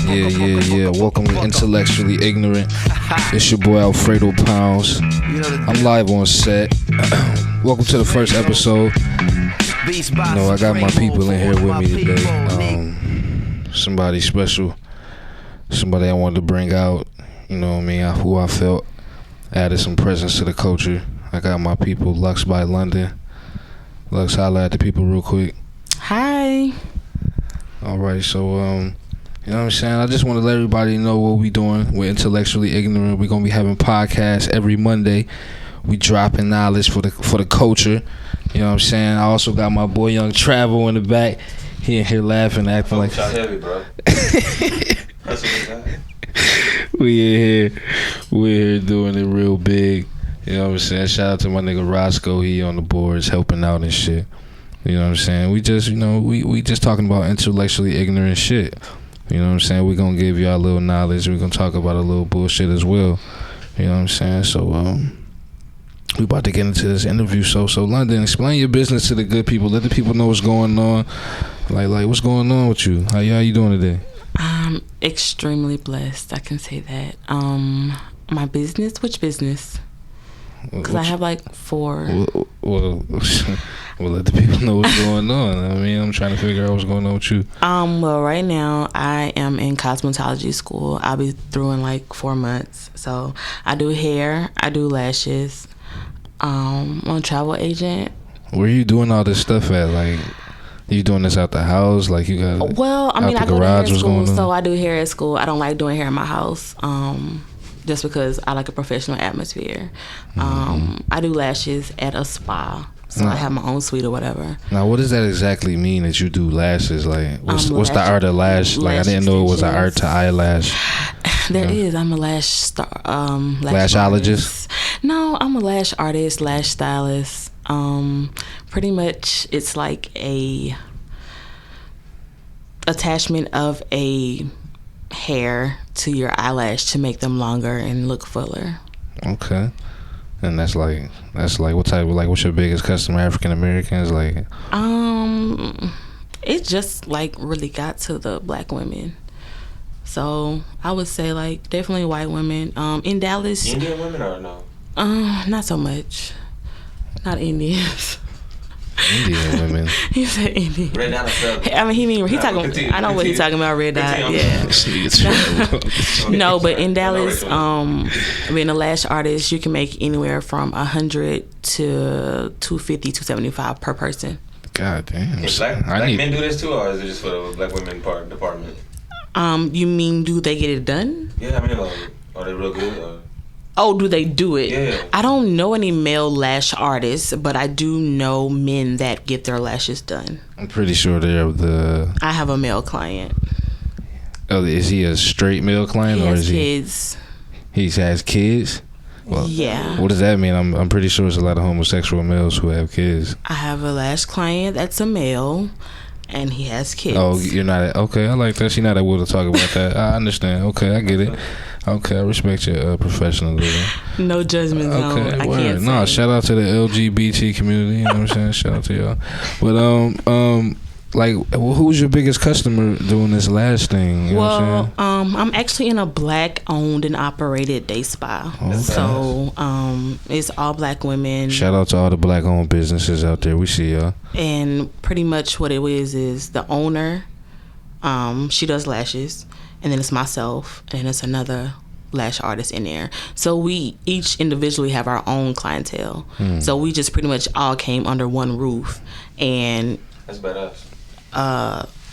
Yeah. Welcome to Intellectually Ignorant. It's your boy Alfredo Pounds. I'm live on set. Welcome to the first episode. You know, I got my people in here with me today. Somebody special. Somebody I wanted to bring out. You know what I mean? Who I felt added some presence to the culture. I got my people, LuxeByLondon. Lux, holla at the people real quick. Hi. Alright, so you know what I'm saying? I just want to let everybody know what we doing. We're Intellectually Ignorant. We're gonna be having podcasts every Monday. We dropping knowledge for the culture. You know what I'm saying? I also got my boy Young Travo in the back. He in here laughing, acting like shot heavy, bro. We're here doing it real big. You know what I'm saying? Shout out to my nigga Roscoe. He on the boards helping out and shit. You know what I'm saying? We just, you know, we just talking about intellectually ignorant shit. You know what I'm saying? We're going to give y'all a little knowledge. We're going to talk about a little bullshit as well. You know what I'm saying? So, we about to get into this interview. So London, explain your business to the good people. Let the people know what's going on. Like what's going on with you? How you doing today? I'm extremely blessed. I can say that. My business? Which business? Because I have like 4. Well, let the people know what's going on. I mean, I'm trying to figure out what's going on with you. Well, right now I am in cosmetology school. I'll be through in like 4 months. So I do hair, I do lashes. I'm a travel agent. Where are you doing all this stuff at? Like, you doing this out the house? Like, you got? Well, I mean, I go to hair school, so I do hair at school. I don't like doing hair in my house. Just because I like a professional atmosphere. I do lashes at a spa, so I have my own suite or whatever. Now, what does that exactly mean that you do lashes? Like, what's the art of lash? Like, I didn't know it was an art to eyelash. There is. I'm a lash lashologist. No, I'm a lash artist, lash stylist. Pretty much, it's like a attachment of a hair to your eyelash to make them longer and look fuller. Okay. And that's like what type of, like, what's your biggest customer? African Americans? Like, it just like really got to the black women. So I would say like definitely white women. In Dallas, Indian women or no? Not so much. Not Indians. Indian women. He said Indian. Red dot. I mean, he talking. I know what he's talking about. Red dot. Yeah. No, but in Dallas, being a lash artist, you can make anywhere from $100 to $250, $275 per person. God damn. Black men do this too, or is it just for the black women department? You mean do they get it done? Yeah, I mean, like, are they real good? Or? Oh, do they do it? Yeah. I don't know any male lash artists, but I do know men that get their lashes done. I'm pretty sure they're I have a male client. Oh, is he a straight male client, or is he? Kids. He has kids. Well, yeah. What does that mean? I'm pretty sure there's a lot of homosexual males who have kids. I have a lash client that's a male, and he has kids. Oh, you're not okay. I like that. She's not able to talk about that. I understand. Okay, I get it. Okay, I respect your professionalism. No judgment zone. Okay, I can't no, say. shout out to the LGBT community. You know what I'm saying? Shout out to y'all. But like, who's your biggest customer doing this lash thing? You know what I'm saying? I'm actually in a black-owned and operated day spa. Okay. So, it's all black women. Shout out to all the black-owned businesses out there. We see y'all. And pretty much what it is the owner. She does lashes, and then it's myself, and it's another lash artist in there. So we each individually have our own clientele. So we just pretty much all came under one roof, and that's badass.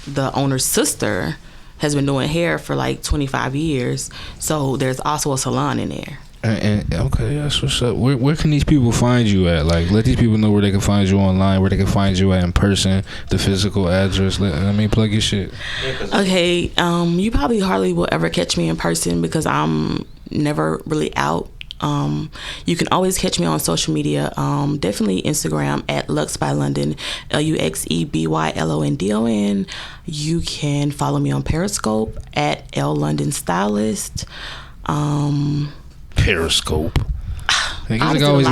The owner's sister has been doing hair for like 25 years. So there's also a salon in there. And okay, that's what's up. Where can these people find you at? Like, let these people know where they can find you online, where they can find you at in person, the physical address. Plug your shit. Okay, you probably hardly will ever catch me in person because I'm never really out. You can always catch me on social media. Definitely Instagram at LuxeByLondon, LuxeByLondon. You can follow me on Periscope at LLondonStylist. Periscope. Niggas always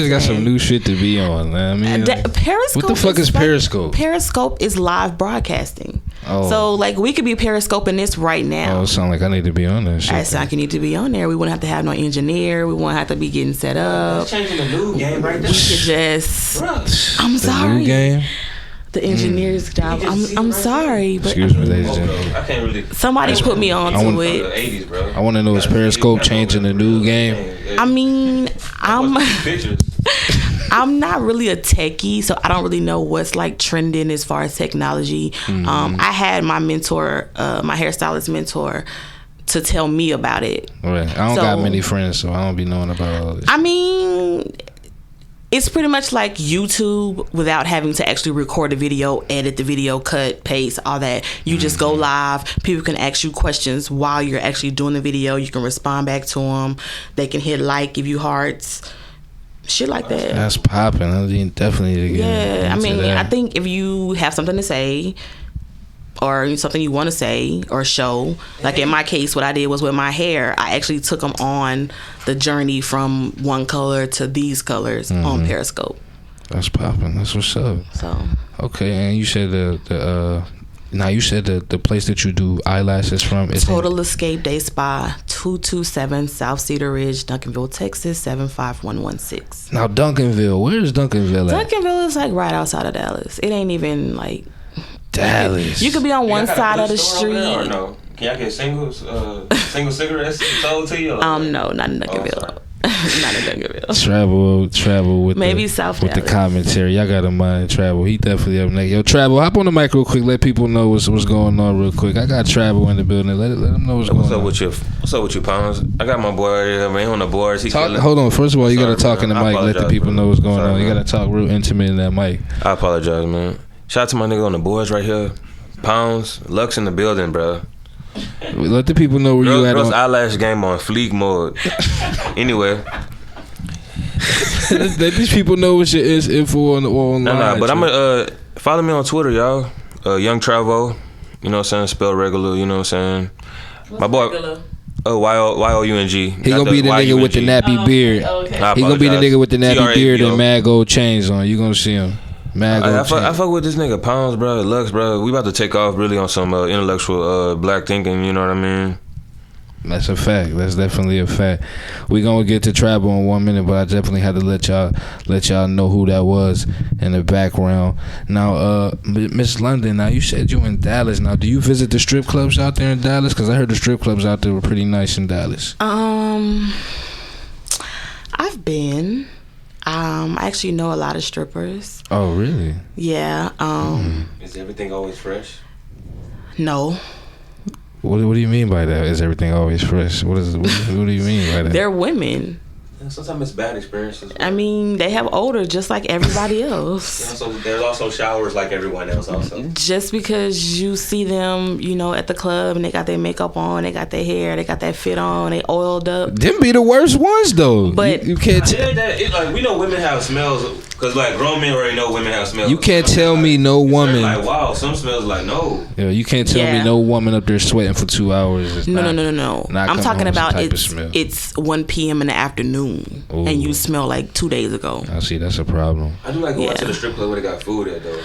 got some new shit to be on. I mean, Periscope. what the fuck is Periscope? Periscope is live broadcasting. Oh. So like we could be periscoping this right now. Oh, it sound like I need to be on that shit. I sound like you need to be on there. We wouldn't have to have no engineer. We wouldn't have to be getting set up. That's changing the new game right there. We could just. Bruh. I'm The sorry. new game? The engineer's job. I'm sorry, but Excuse me, ladies and gentlemen. I can't really. somebody put me onto I want- The it. 80s, bro. I want to know, is Periscope changing the new game? I mean, I'm Pictures. I'm not really a techie, so I don't really know what's like trending as far as technology. I had my mentor, my hairstylist mentor, to tell me about it. Right. I don't So- got many friends, so I don't be knowing about all this. I mean, it's pretty much like YouTube without having to actually record a video, edit the video, cut, paste, all that. You just go live. People can ask you questions while you're actually doing the video. You can respond back to them. They can hit like, give you hearts, shit like that. That's popping. I definitely need to get Yeah, I into mean, that. I think if you have something to say or something you want to say or show, like in my case, what I did was with my hair, I actually took them on the journey from one color to these colors on Periscope. That's popping. That's what's up. So Okay, and you said now you said the place that you do eyelashes from is Total Escape Day Spa, 227 South Cedar Ridge, Duncanville, Texas, 75116. now Duncanville. Where is Duncanville at? Duncanville is like right outside of Dallas. It ain't even like Dallas. you could be on one Y'all got a side of the store over there, or street. no? Can y'all get single cigarettes sold to you? No, not in Duncanville. sorry. Not in Duncanville. Travel with Maybe the, South with the Dallas. commentary. Y'all got to mind Travel. He definitely up next. Yo, Travel, hop on the mic real quick. Let people know what's going on real quick. I got Travel in the building. Let them know what's going What's up on. with you, Pounds? I got my boy right here, man. On the boards. He killing. Hold on. First of all, you got Sorry, to talk in the man. I mic. Let the apologize, people bro. know what's going Sorry, on. You man. got to talk real intimate in that mic. I apologize, man. Shout out to my nigga on the boards right here. Pounds, Lux in the building, bro. Let the people know where you at. Girls eyelash game on fleek mode. Anyway, Let these people know what your info online. nah, but I'm gonna follow me on Twitter, y'all. Young Travo, you know what I'm saying? Spell regular, you know what I'm saying? My boy, Young. He gonna be the nigga with the nappy beard. Okay. He gonna be the nigga with the nappy beard and mad gold chains on. You gonna see him. Mad gold I chains. fuck with this nigga Pounds, bro. Lux, bro. We about to take off really on some intellectual black thinking. You know what I mean? That's a fact. That's definitely a fact. We gonna get to Travo in 1 minute, but I definitely had to let y'all know who that was in the background. Now, Miss London. Now you said you in Dallas. Now, do you visit the strip clubs out there in Dallas? Because I heard the strip clubs out there were pretty nice in Dallas. I've been. I actually know a lot of strippers. Oh, really? Yeah. Is everything always fresh? No. What do you mean by that? Is everything always fresh? What do you mean by that? They're women. Sometimes it's bad experiences. I mean, they have odor just like everybody else. There's also showers like everyone else. Also, Just because you see them, at the club and they got their makeup on, they got their hair, they got that fit on, they oiled up. Them be the worst ones though. But- you can't. like we know women have smells because like grown men already know women have smells. You can't tell me no woman. Like wow, some smells like no. Yeah, you can't tell me Yeah. no woman up there sweating for 2 hours. Is No. not I'm coming talking home with some about type of smell. it's 1 p.m. in the afternoon Ooh. and you smell like 2 days ago. I see. That's a problem. I do like going Yeah. to the strip club where they got food at though.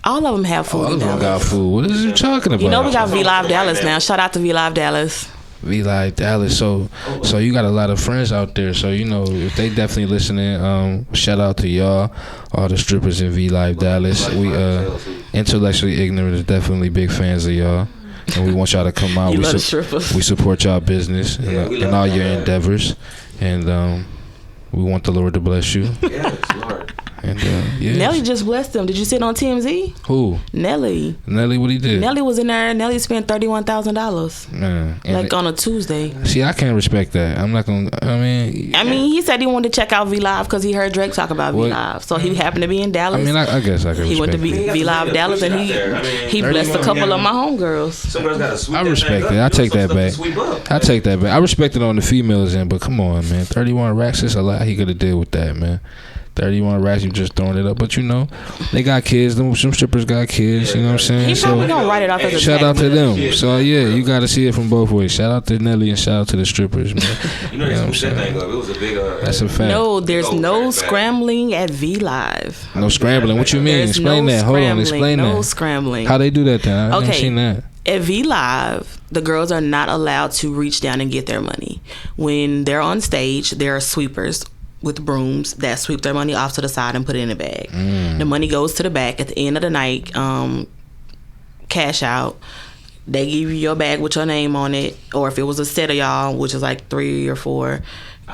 All of them have food All in of them Dallas. got food. What is you talking about? We got V Live Right Dallas now. now. Shout out to V Live Dallas. We like Dallas. So you got a lot of friends out there. So if they definitely listening, shout out to y'all, all the strippers in V Live Dallas. We intellectually ignorant is definitely big fans of y'all, and we want y'all to come out. You we love the strippers. we support y'all business Yeah, we and love all y'all, your man. endeavors, and we want the Lord to bless you. Yeah, smart. And yeah. Nelly just blessed them. Did you see it on TMZ? Who? Nelly. Nelly? What he did? Nelly was in there. Nelly spent $31,000 Man. And like on a Tuesday. see, I can't respect that. I'm not gonna. I mean, He said he wanted to check out V Live because he heard Drake talk about What? V Live. So he happened to be in Dallas. I guess I can he went to respect that. V Live Dallas and he blessed a couple of my homegirls. Somebody's got to sweep I that respect thing that. I up. take You know, that some back. stuff to sweep up. I take that back. I respect it on the females end, but come on, man. 31 racks is a lot he could have did with that, man. 31 racks, you just throwing it up. But you know, they got kids. Some strippers got kids. You know what I'm saying? He probably gonna write it off as a shout out to them. Yeah. So yeah, you got to see it from both ways. Shout out to Nelly and shout out to the strippers, man. You know what I'm saying? It was a big. That's a fact. No, there's no scrambling at V Live. No scrambling. What you mean? There's Explain no that. Hold on. Explain no that. scrambling. How they do that then? I Okay. haven't seen that. At V Live, the girls are not allowed to reach down and get their money. When they're on stage, there are sweepers with brooms that sweep their money off to the side and put it in a bag. The money goes to the back at the end of the night. Cash out. They give you your bag with your name on it, or if it was a set of y'all, which is like 3 or 4,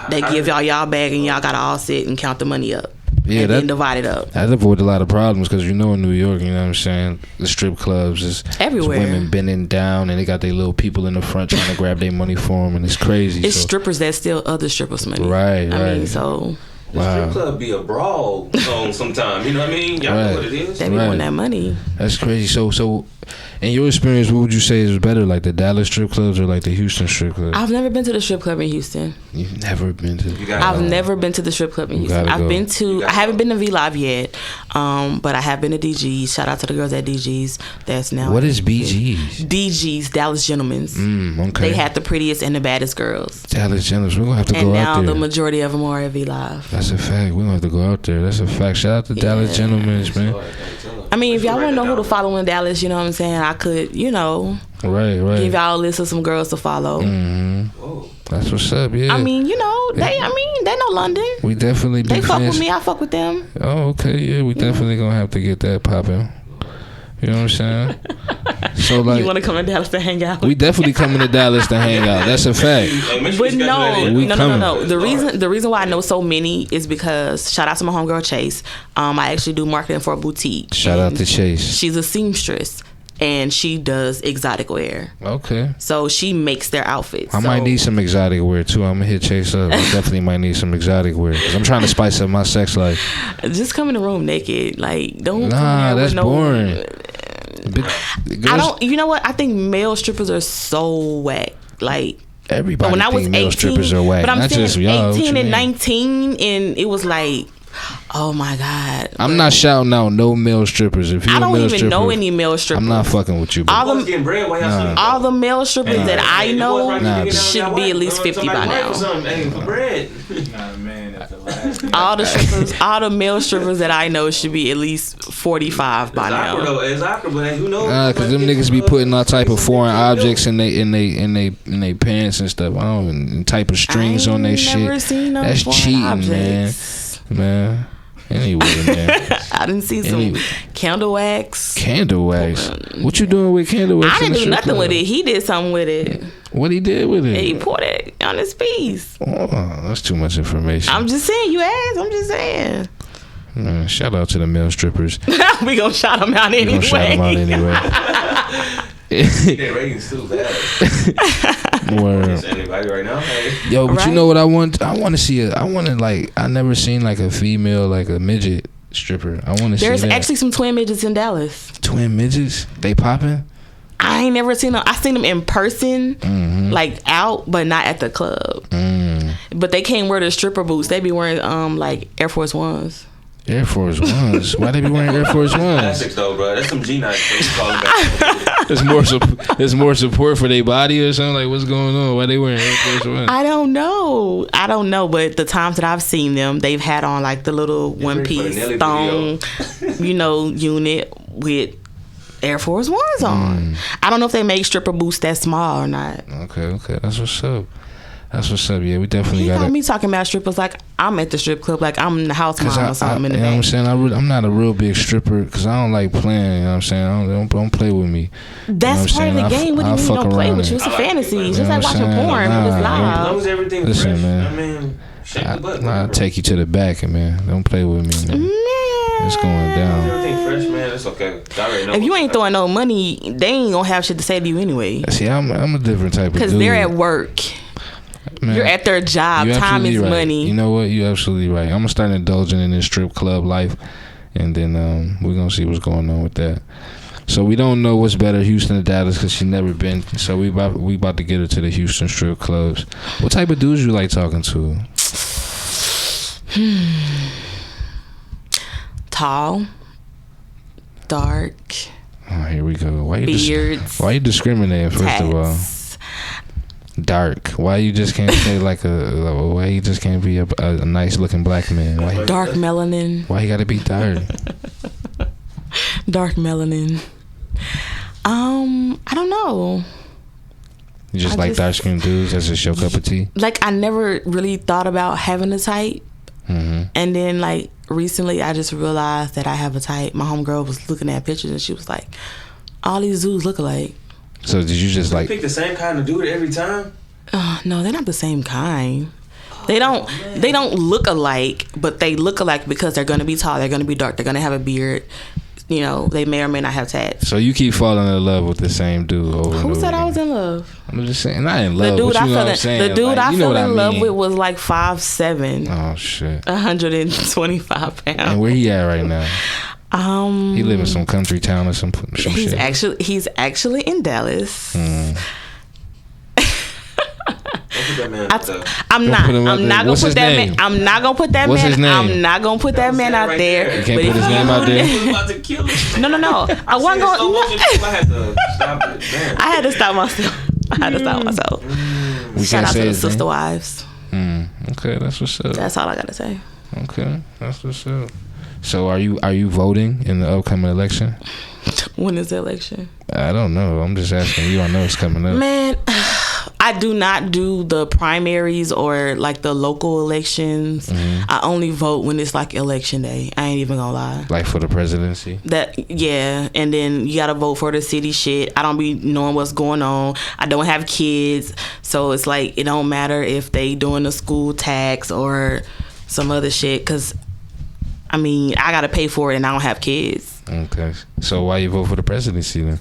they give y'all bag and y'all gotta all sit and count the money up. Yeah, and then divide it up. That avoid a lot of problems because you know in New York, you know what I'm saying, the strip clubs is everywhere. Women bending down and they got their little people in the front trying to grab their money for them, and it's crazy. It's strippers that steal other strippers' money. Right. I mean, so. The strip club be a brawl song sometime. You know what I mean? Y'all know what it is. They be wanting that money. That's crazy. So, in your experience, what would you say is better, like the Dallas strip clubs or like the Houston strip clubs? I've never been to the strip club in Houston. You've never been to? I've never been to the strip club in Houston. I haven't been to V Live yet, but I have been to DG's. Shout out to the girls at DG's. That's now. What is BG's? DG's, Dallas Gentlemen's. Okay. They had the prettiest and the baddest girls. Dallas Gentlemen's. We're gonna have to go out there. And now the majority of them are at V Live. That's a fact. We're gonna have to go out there. That's a fact. Shout out to Dallas Gentlemen's, man. I mean, if y'all want to know who to follow in Dallas, you know what I'm saying, I could, right. give y'all a list of some girls to follow. That's what's up, yeah. I mean, they know London. We definitely They fuck with me, I fuck with them. Oh, okay, yeah. We definitely gonna have to get that popping. You know what I'm saying? So like, you want to come to Dallas to hang out? We definitely coming to Dallas to hang out. That's a fact. But no. The reason why I know so many is because shout out to my homegirl Chase. I actually do marketing for a boutique. Shout out to Chase. She's a seamstress and she does exotic wear. Okay. So she makes their outfits. I might need some exotic wear too. I'm gonna hit Chase up. I definitely might need some exotic wear because I'm trying to spice up my sex life. Just come in the room naked. Like don't. Nah, that's boring. I don't. You know what? I think male strippers are so whack. Like everybody. When I was 18, strippers are whack. But I'm not saying just y'all. 18 and 19, and it was like, oh my god. I'm not shouting out no male strippers. If you I don't even stripper, know any male strippers. I'm not fucking with you. All the male strippers that I know should be at least 50 by now. All the male strippers that I know should be at least 45 by now. Cause them niggas be putting all type of foreign objects in they pants and stuff. And type of strings on their shit. That's cheating, man. Anyway, man. I didn't see some candle wax. Candle wax? What you doing with candle wax? I didn't do nothing with it. He did something with it. What he did with it? He poured it on his piece. Oh, that's too much information. I'm just saying. You asked. I'm just saying. Man, shout out to the male strippers. We gonna shout them out anyway. Their ratings too bad. Anybody right now? Yo, but you know what I want? I want to see I never seen like a female, like a midget stripper. I want to see that. There's actually some twin midgets in Dallas. Twin midgets? They popping? I ain't never seen them. I seen them in person, like out, but not at the club. But they can't wear the stripper boots. They be wearing like Air Force Ones. Air Force Ones? Why they be wearing Air Force Ones? Classics though, bro. That's some G-Nights. There's more support for their body or something. Like, what's going on? Why they wearing Air Force Ones? I don't know. But the times that I've seen them, they've had on like the little one piece thong, unit with Air Force Ones on. I don't know if they make stripper boots that small or not. Okay. That's what's up. Yeah, we definitely got me talking about strippers like I'm at the strip club, like I'm in the house mom or something. You know what I'm saying? I'm not a real big stripper because I don't like playing. You know what I'm saying? Don't play with me. That's part of the game. What do you mean don't play with you? It's a fantasy. It's just like watching porn, but it's live. As long as everything fresh, man. Shake the butt. I'll take you to the back, man. Don't play with me, man. It's going down. Everything fresh, man. It's okay. If you ain't throwing no money, they ain't gonna have shit to say to you anyway. See, I'm a different type of dude. Because they're at work. Man, you're at their job. Time is money. You know what? You're absolutely right. I'm gonna start indulging in this strip club life, and then we're gonna see what's going on with that. So we don't know what's better, Houston or Dallas, because she's never been. So we about to get her to the Houston strip clubs. What type of dudes you like talking to? Tall, dark. Oh, here we go. Beards. Why you discriminating? First of all, dark. Why you just can't say why you just can't be a nice looking black man? Why dark melanin? Why you gotta be dark? Dark melanin. I don't know. You just like dark skinned dudes? That's just your cup of tea? Like, I never really thought about having a type. Mm-hmm. And then, like, recently I just realized that I have a type. My homegirl was looking at pictures and she was like, all these dudes look alike. So did you just pick the same kind of dude every time? No, they're not the same kind. They don't look alike, but they look alike because they're going to be tall, they're going to be dark, they're going to have a beard. You know, they may or may not have tats. So you keep falling in love with the same dude over and over. Who said again? I was in love? I'm just saying, not in love. The dude but you know what I'm saying? The dude I fell in love mean. with was like 5'7". Oh shit. 125 pounds. And where he at right now? He live in some country town or some shit. He's actually in Dallas. I'm not gonna put that man. I'm not gonna put that What's man. his name? I'm not gonna put that man out there. You can't put his name out there. No. I wasn't going. I had to stop myself. We Shout can't out say to the his name? sister wives. Okay, that's what's up. That's all I gotta say. Okay, that's what's up. So are you voting in the upcoming election? When is the election? I don't know. I'm just asking you. I know it's coming up. Man, I do not do the primaries or like the local elections. I only vote when it's like election day. I ain't even gonna lie. Like for the presidency? Yeah, and then you gotta vote for the city shit. I don't be knowing what's going on. I don't have kids, so it's like it don't matter if they doing the school tax or some other shit. Cause I mean, I gotta pay for it, and I don't have kids. Okay, so why you vote for the presidency then?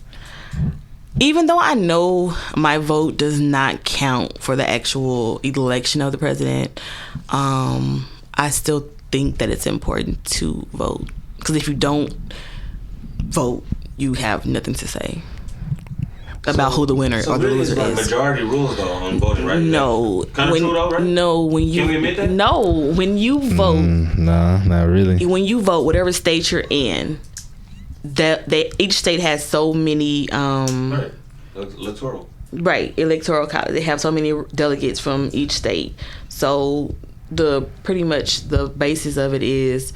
Even though I know my vote does not count for the actual election of the president, I still think that it's important to vote. Because if you don't vote, you have nothing to say about who the winner or the loser is. Majority rules though on voting, right? No. Kind of true though, right? No, when you... Can we admit that? No, when you vote... No, not really. When you vote, whatever state you're in, each state has so many... Right. Electoral. Right, electoral college. They have so many delegates from each state. So pretty much the basis of it is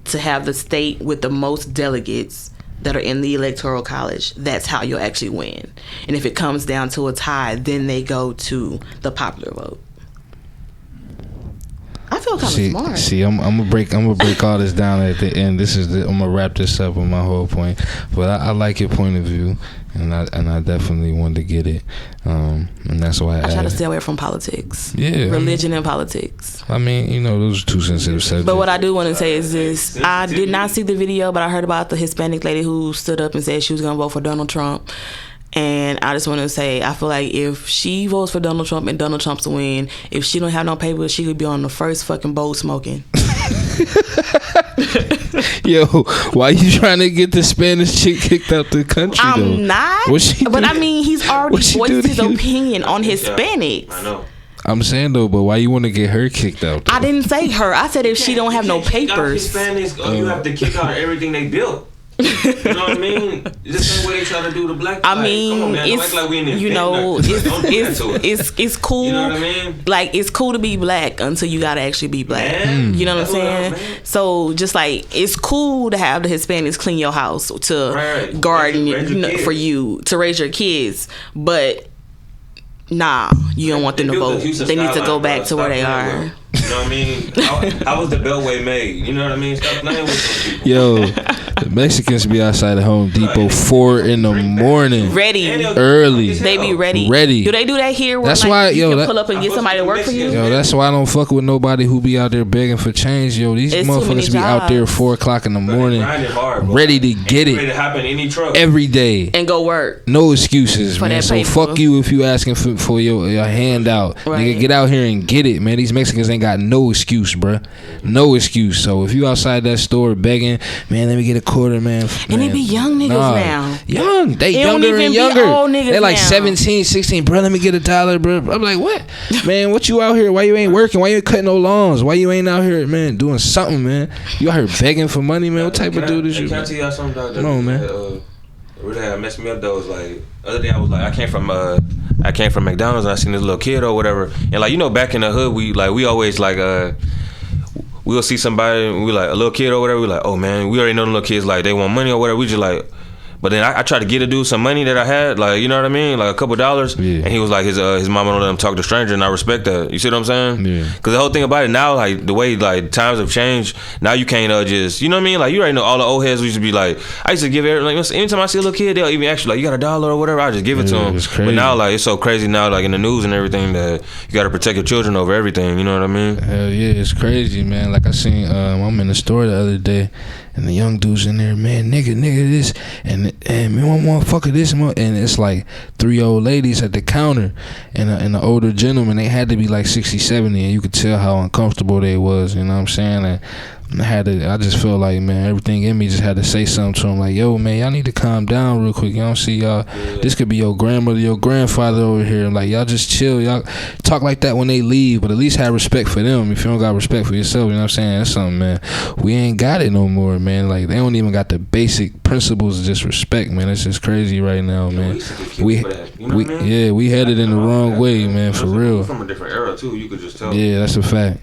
to have the state with the most delegates that are in the electoral college. That's how you'll actually win. And if it comes down to a tie, then they go to the popular vote. I feel kind of smart. See, I'm gonna break all this down at the end. I'm gonna wrap this up with my whole point. But I like your point of view, and I definitely wanted to get it, and that's why I try to stay away from politics. Yeah, religion and politics. I mean, those are two sensitive subjects. But what I do want to say is this: I did not see the video, but I heard about the Hispanic lady who stood up and said she was gonna vote for Donald Trump. And I just want to say, I feel like if she votes for Donald Trump and Donald Trump's win, if she don't have no papers, she could be on the first fucking boat smoking. Yo, why you trying to get the Spanish chick kicked out the country? I'm not. But I mean, he's already voiced his opinion on Hispanics. I know. I'm saying though, but why you want to get her kicked out? Though? I didn't say her. I said if she don't have no papers. Hispanics, you have to kick out everything they built. You know what I mean? This is what they try to do to black people. I mean, come on, man. It's like we in it's cool. You know what I mean? Like, it's cool to be black until you gotta actually be black. You know what I'm saying? So just like, it's cool to have the Hispanics clean your house, to garden for you, to raise your kids, but nah, you don't want them to vote. They need to go back to where they are. You know what I mean? How was the Beltway made? You know what I mean? Stop playing with those people. Yo, the Mexicans be outside of Home Depot 4 in the morning. Ready. Early. They be ready. Do they do that here? That's why, you can pull up and get somebody to work for you? Yo, that's why I don't fuck with nobody who be out there begging for change. Yo, these motherfuckers be out there 4 o'clock in the morning, ready to get it. Ready to hop in any truck every day. And go work. No excuses, man. So fuck you if you asking for your handout. Right. Nigga, get out here and get it, man. These Mexicans ain't got no excuse, bruh. No excuse. So if you outside that store begging, man, let me get a quarter, man. And they be young niggas now. Young. They It younger don't even and be younger. old niggas They like now. 17, 16. Bro, let me get $1, bro. I'm like, what? Man, what you out here? Why you ain't working? Why you ain't cutting no lawns? Why you ain't out here, man, doing something, man? You out here begging for money, man? What type of dude is you? Can I tell y'all something, dog? Come on, man. Really had messed me up though. Was like the other day I was like I came from McDonald's and I seen this little kid or whatever, and like back in the hood we always like we'll see somebody and we like a little kid or whatever, we like, oh man, we already know the little kids like they want money or whatever, we just like. But then I tried to get a dude some money that I had, like, you know what I mean, like a couple dollars, and he was like, his mama don't let him talk to strangers, and I respect that. You see what I'm saying? Yeah. Because the whole thing about it now, like the way like times have changed, now you can't just, you know what I mean? Like you already know all the old heads used to be like, I used to give everything. Like, anytime I see a little kid, they'll even ask you like, you got $1 or whatever, I just give it to them. But now like it's so crazy now, like in the news and everything, that you got to protect your children over everything. You know what I mean? Hell yeah, it's crazy, man. Like I seen, I'm in the store the other day. And the young dudes in there, man, nigga this, and man, one motherfucker this, and it's like 3 old ladies at the counter, and the older gentleman, they had to be like 60, 70, and you could tell how uncomfortable they was, you know what I'm saying? And I just felt like, man, everything in me just had to say something to him, like, yo, man, y'all need to calm down real quick. You don't see y'all, this could be your grandmother, your grandfather over here. Like, y'all just chill. Y'all talk like that when they leave, but at least have respect for them. If you don't got respect for yourself, you know what I'm saying? That's something, man. We ain't got it no more, man. Like, they don't even got the basic principles of just respect, man. It's just crazy right now, man. We headed in the wrong way, man, for real. From a different era, too, you could just tell. Yeah, that's a fact.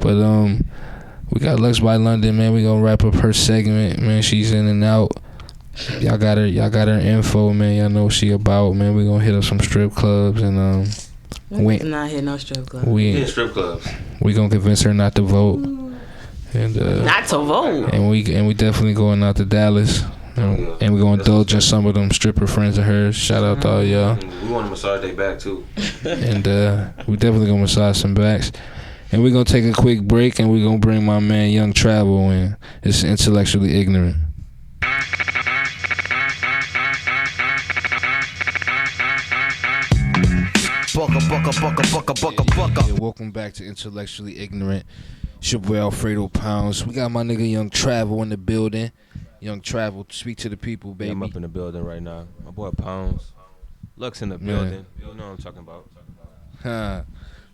But we got LuxeByLondon, man. We gonna wrap up her segment, man. She's in and out. Y'all got her info, man. Y'all know what she about, man. We gonna hit up some strip clubs and we not hit no strip clubs. We hit strip clubs. We gonna convince her not to vote. And not to vote. And we definitely going out to Dallas. And we gonna indulge in some of them stripper friends of hers. Shout out to all y'all. We want to massage their back too. And we definitely gonna massage some backs. And we're going to take a quick break, and we're going to bring my man Young Travo in. It's Intellectually Ignorant. Yeah, welcome back to Intellectually Ignorant. It's your boy Alfredo Pounds. We got my nigga Young Travo in the building. Young Travo, speak to the people, baby. Yeah, I'm up in the building right now. My boy Pounds. Lux in the building. You know what I'm talking about. Huh.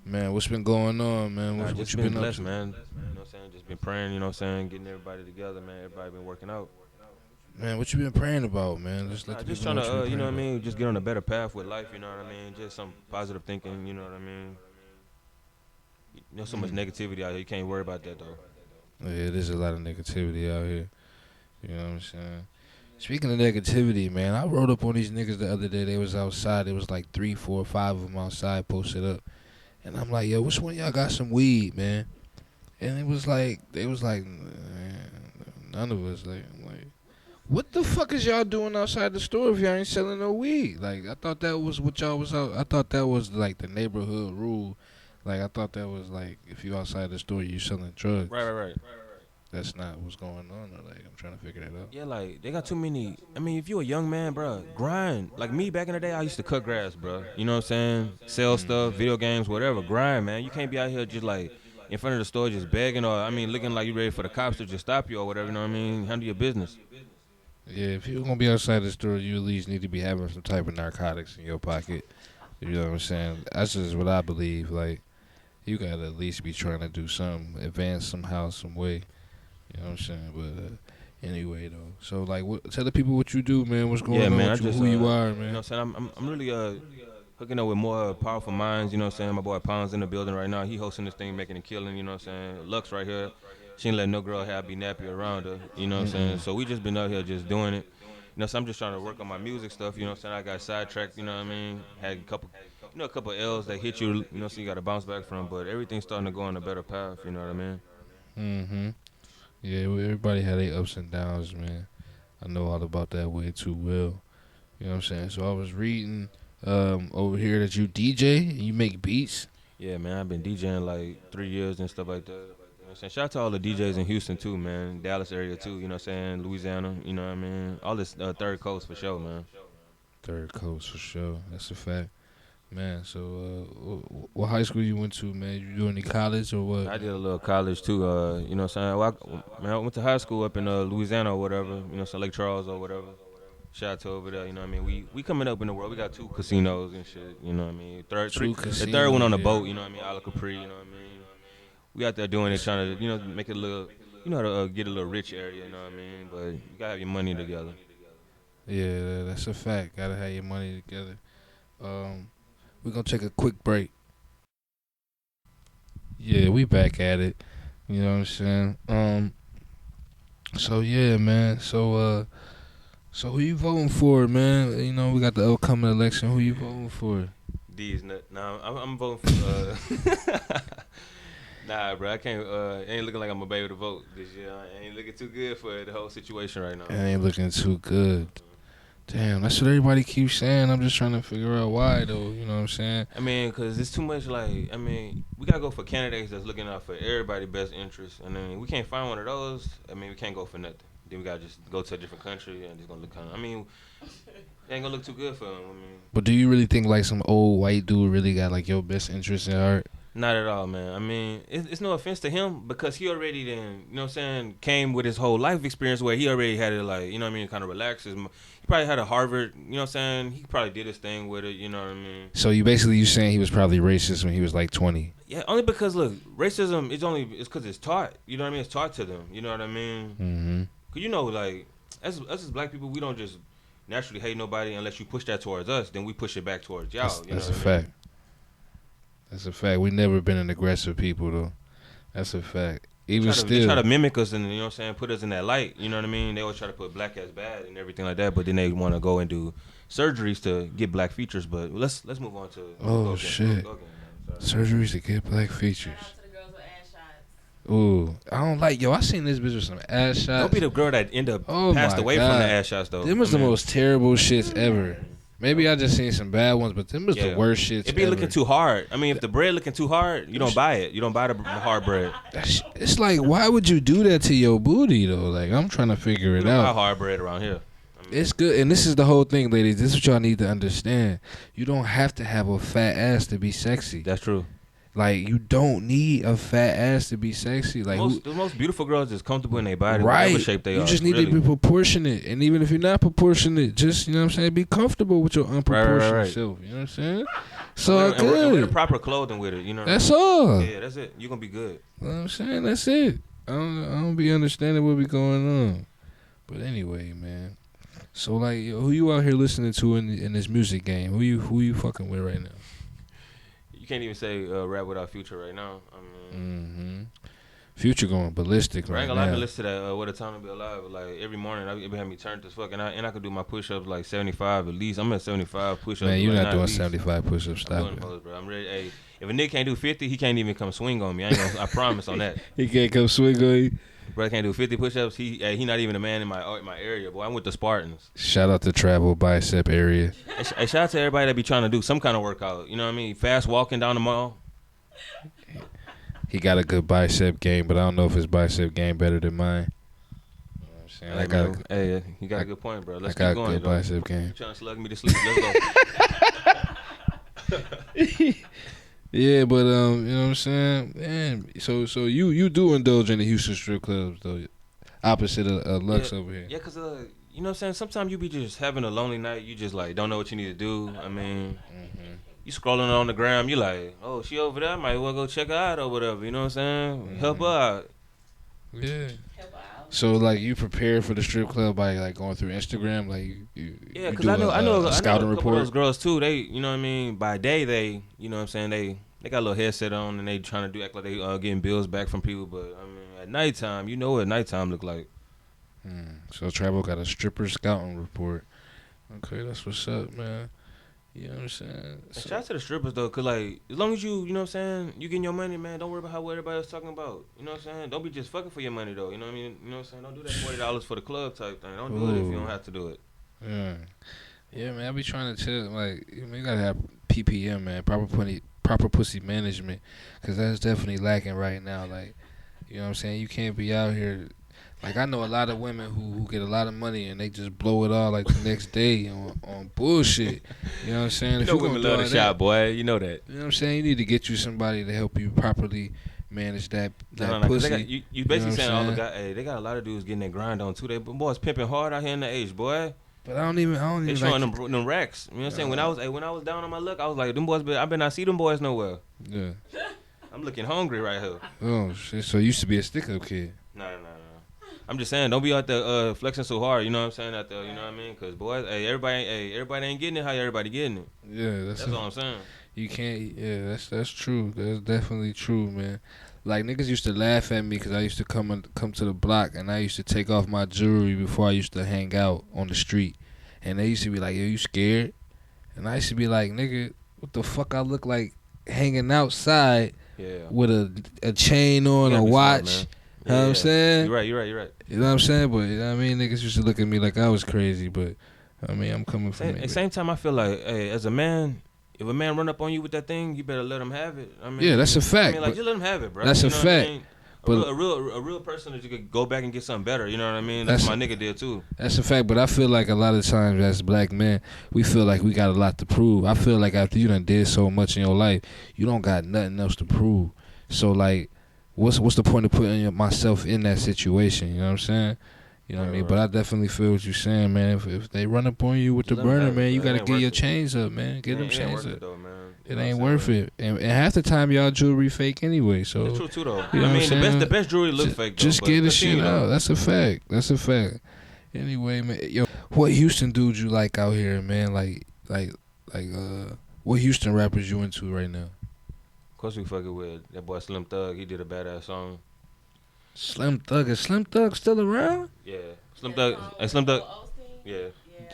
Man, what's been going on, man? What you been blessed, up to? Man. You know what I'm saying? Just been praying, you know what I'm saying? Getting everybody together, man. Everybody been working out. Man, what you been praying about, man? Just trying to, you know what I mean? Just get on a better path with life, you know what I mean? Just some positive thinking, you know what I mean? You know, so much negativity out here. You can't worry about that, though. Yeah, there's a lot of negativity out here. You know what I'm saying? Speaking of negativity, man, I rode up on these niggas the other day. They was outside. There was like 3, 4, 5 of them outside posted up. And I'm like, yo, which one of y'all got some weed, man? And they was like, none of us. Like, I'm like, what the fuck is y'all doing outside the store if y'all ain't selling no weed? Like, I thought that was what y'all was out. I thought that was like the neighborhood rule. Like, I thought that was like, if you outside the store, you selling drugs. Right. That's not what's going on. Like, I'm trying to figure that out. Yeah, like, they got too many. I mean, if you a young man, bro, grind. Like me back in the day, I used to cut grass, bro. You know what I'm saying? Sell stuff, video games, whatever. Grind, man. You can't be out here just like in front of the store just begging or, I mean, looking like you ready for the cops to just stop you or whatever. You know what I mean? Handle your business. Yeah, if you're going to be outside the store, you at least need to be having some type of narcotics in your pocket. You know what I'm saying? That's just what I believe. Like, you got to at least be trying to do something, advance somehow, some way. You know what I'm saying? But anyway, though. So, like, tell the people what you do, man. What's going on with you, who you are, man. You know what I'm saying? I'm really hooking up with more powerful minds, you know what I'm saying? My boy Pounds in the building right now. He hosting this thing, making a killing, you know what I'm saying? Lux right here. She ain't let no girl have be nappy around her, you know what I'm saying? So we just been out here just doing it. You know, so I'm just trying to work on my music stuff, you know what I'm saying? I got sidetracked, you know what I mean? Had a couple L's that hit you, you know, so you got to bounce back from. But everything's starting to go on a better path, you know what I mean? Mm-hmm. Yeah, everybody had their ups and downs, man. I know all about that way too well. You know what I'm saying? So I was reading over here that you DJ and you make beats. Yeah, man, I've been DJing like 3 years and stuff like that. You know what I'm saying? Shout out to all the DJs in Houston too, man. Dallas area too, you know what I'm saying? Louisiana, you know what I mean? All this third coast for sure, man. Third coast for sure. That's a fact. Man, so what high school you went to, man? You do any college or what? I did a little college too. You know what I'm saying? Well, I went to high school up in Louisiana or whatever. You know, so Lake Charles or whatever. Shout out to over there. You know what I mean? We coming up in the world. We got 2 casinos and shit. You know what I mean? The third one on the boat. You know what I mean? Isle of Capri. You know what I mean? We out there doing it, trying to make it a little, get a little rich area. You know what I mean? But you gotta have your money together. Yeah, that's a fact. Gotta have your money together. We're gonna take a quick break. Yeah, we back at it. You know what I'm saying? So yeah, man. So who you voting for, man? You know, we got the upcoming election. Who you voting for? D's nut. Nah, I'm voting for. Nah, bro, I can't. It ain't looking like I'm gonna be able to vote this year. It ain't looking too good for the whole situation right now. It ain't looking too good. Damn, that's what everybody keeps saying. I'm just trying to figure out why, though. You know what I'm saying? I mean, because it's too much, like, I mean, we got to go for candidates that's looking out for everybody's best interest. And then we can't find one of those. I mean, we can't go for nothing. Then we got to just go to a different country and it's going to look kind of, I mean, it ain't going to look too good for them. I mean, but do you really think, like, some old white dude really got, like, your best interest in heart? Not at all, man. I mean, it's no offense to him because he already then, you know what I'm saying, came with his whole life experience where he already had it, like, you know what I mean, kind of relax. He probably had a Harvard, you know what I'm saying, he probably did his thing with it, you know what I mean. So you saying he was probably racist when he was like 20? Yeah, only because, look, racism it's because it's taught, you know what I mean, it's taught to them, you know what I mean. Mm-hmm. Because, you know, like, us as black people, we don't just naturally hate nobody unless you push that towards us, then we push it back towards y'all. That's a fact. That's a fact. We never been an aggressive people, though. That's a fact. Even they try to mimic us and, you know what I'm saying, put us in that light. You know what I mean? They always try to put black as bad and everything like that, but then they want to go and do surgeries to get black features. But let's move on to. Oh shit! Surgeries to get black features. Ooh, I don't like. Yo, I seen this bitch with some ass shots. Don't be the girl that end up passed away from the ass shots though. Them was the most terrible shits ever. Maybe I just seen some bad ones, but them was the worst shits. It be looking too hard. I mean, if the bread looking too hard, you don't buy it. You don't buy the hard bread. It's like, why would you do that to your booty though? Like, I'm trying to figure it out. Buy hard bread around here. I mean, it's good, and this is the whole thing, ladies. This is what y'all need to understand. You don't have to have a fat ass to be sexy. That's true. Like, you don't need a fat ass to be sexy. Like, the most beautiful girls is comfortable in their body, right? Whatever shape they are. You just need to be proportionate, and even if you're not proportionate, just, you know what I'm saying, be comfortable with your unproportionate self. You know what I'm saying? So and wear the proper clothing with it. You know. That's all. Yeah, that's it. You are gonna be good. You know what I'm saying? That's it. I don't be understanding what be going on. But anyway, man. So like, who you out here listening to in this music game? Who you fucking with right now? You can't even say rap without Future right now. I mean, Future going ballistic right now. I ain't gonna lie, to listen to that What a Time to Be Alive. Like every morning, it be having me turned as fuck, and I could do my push-ups like 75 at least. I'm at 75 push-ups. Man, you're like, not doing 75 push-ups. Stop it. Bro. I'm ready. Hey, if a nigga can't do 50, he can't even come swing on me. I promise on that. He can't come swing on you. Bro, can't do 50 push-ups. He not even a man in my area. Boy, I'm with the Spartans. Shout out to Travo bicep area. Hey, shout out to everybody that be trying to do some kind of workout. You know what I mean? Fast walking down the mall. He got a good bicep game, but I don't know if his bicep game better than mine. You know what I'm saying? Hey, you got a good point, bro. Let's keep going. I got a good bicep game. You trying to slug me to sleep? Let's go. Yeah, but you know what I'm saying? Man, so you do indulge in the Houston strip clubs though, opposite of Lux over here. Yeah, cause you know what I'm saying. Sometimes you be just having a lonely night. You just like don't know what you need to do. I mean, you scrolling on the gram. You like, oh, she over there. I might well go check her out or whatever. You know what I'm saying? Help her out. Yeah. So like you prepare for the strip club by like going through Instagram, like yeah, because I know a scouting report. Of those girls too. They, you know what I mean. By day, they, you know what I'm saying. They got a little headset on and they trying to act like they getting bills back from people. But I mean, at nighttime, you know what nighttime look like. So Travo got a stripper scouting report. Okay, that's what's up, man. You know what I'm saying? Shout out to the strippers though, cause like as long as you know what I'm saying, you getting your money, man. Don't worry about what everybody else talking about. You know what I'm saying? Don't be just fucking for your money though. You know what I mean? You know what I'm saying? Don't do that $40 for the club type thing. Don't do it if you don't have to do it. Yeah, man. I be trying to tell like you gotta have PPM, man. Proper pussy management, cause that's definitely lacking right now. Like, you know what I'm saying? You can't be out here. Like, I know a lot of women who get a lot of money and they just blow it all like the next day on bullshit. You know what I'm saying? You know women love the shot, boy. You know that. You know what I'm saying? You need to get you somebody to help you properly manage that pussy. You basically saying all the guys, hey, they got a lot of dudes getting their grind on too. They boys pimping hard out here in the age, boy. But I don't even they showing them racks. You know what I'm saying? When I was down on my luck, I was like, them boys, I better not see them boys nowhere. Yeah. I'm looking hungry right here. Oh shit! So you used to be a stick-up kid. No. I'm just saying, don't be out there flexing so hard. You know what I'm saying? Out there, you know what I mean? Because boys, everybody ain't getting it how everybody getting it. Yeah, that's all I'm saying. You can't. Yeah, that's true. That's definitely true, man. Like, niggas used to laugh at me because I used to come to the block and I used to take off my jewelry before I used to hang out on the street, and they used to be like, "Yo, you scared?" And I used to be like, "Nigga, what the fuck? I look like hanging outside with a chain on, a watch." Smart, you know what I'm saying? You're right. You know what I'm saying? But you know what I mean, niggas used to look at me like I was crazy. But I mean, I'm coming from it. At the same time, I feel like, hey, as a man, if a man run up on you with that thing, you better let him have it. I mean, yeah, that's a fact. I mean, like, just let him have it, bro. That's you a know fact. I mean? But a real person that you could go back and get something better. You know what I mean? That's what my nigga did too. That's a fact. But I feel like a lot of times as black men, we feel like we got a lot to prove. I feel like after you done did so much in your life, you don't got nothing else to prove. So like, what's the point of putting myself in that situation? You know what I'm saying? You know what I mean? But I definitely feel what you're saying, man. If they run up on you with the burner, man, you gotta get your chains up, man. Get them chains up. It ain't worth it. And half the time, y'all jewelry fake anyway. So it's true too, though. You know I mean, the best jewelry look fake. Just get the shit out. That's a fact. Anyway, man, yo, what Houston dudes you like out here, man? Like, what Houston rappers you into right now? Of course, we fucking with that boy Slim Thug. He did a badass song. Slim Thug, is Slim Thug still around? Yeah, Slim Thug. Yeah.